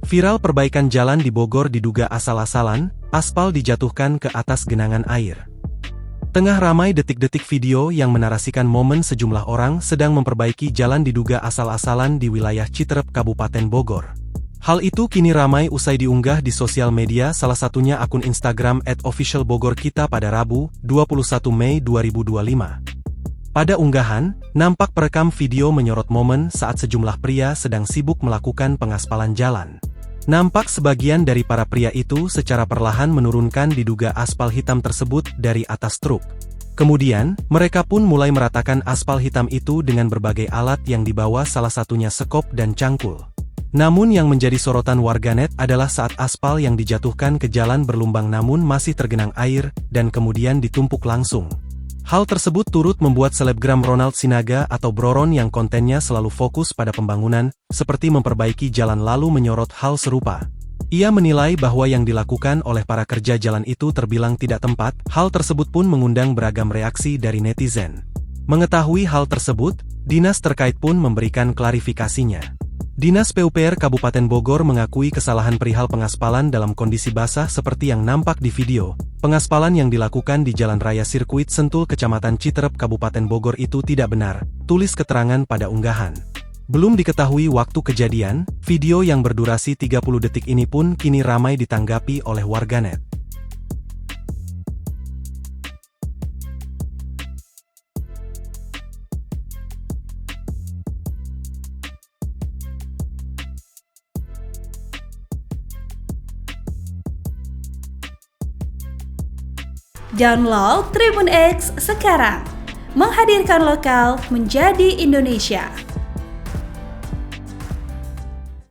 Viral perbaikan jalan di Bogor diduga asal-asalan, aspal dijatuhkan ke atas genangan air. Tengah ramai detik-detik video yang menarasikan momen sejumlah orang sedang memperbaiki jalan diduga asal-asalan di wilayah Citerep, Kabupaten Bogor. Hal itu kini ramai usai diunggah di sosial media, salah satunya akun Instagram @officialbogorkita pada Rabu, 21 Mei 2025. Pada unggahan, nampak perekam video menyorot momen saat sejumlah pria sedang sibuk melakukan pengaspalan jalan. Nampak sebagian dari para pria itu secara perlahan menurunkan diduga aspal hitam tersebut dari atas truk. Kemudian, mereka pun mulai meratakan aspal hitam itu dengan berbagai alat yang dibawa, salah satunya sekop dan cangkul. Namun yang menjadi sorotan warganet adalah saat aspal yang dijatuhkan ke jalan berlumbang namun masih tergenang air, dan kemudian ditumpuk langsung. Hal tersebut turut membuat selebgram Ronald Sinaga atau Broron yang kontennya selalu fokus pada pembangunan, seperti memperbaiki jalan lalu menyorot hal serupa. Ia menilai bahwa yang dilakukan oleh para kerja jalan itu terbilang tidak tepat, hal tersebut pun mengundang beragam reaksi dari netizen. Mengetahui hal tersebut, dinas terkait pun memberikan klarifikasinya. Dinas PUPR Kabupaten Bogor mengakui kesalahan perihal pengaspalan dalam kondisi basah seperti yang nampak di video. Pengaspalan yang dilakukan di Jalan Raya Sirkuit Sentul Kecamatan Citerep Kabupaten Bogor itu tidak benar, tulis keterangan pada unggahan. Belum diketahui waktu kejadian, video yang berdurasi 30 detik ini pun kini ramai ditanggapi oleh warganet. Download Tribun X sekarang, menghadirkan lokal menjadi Indonesia.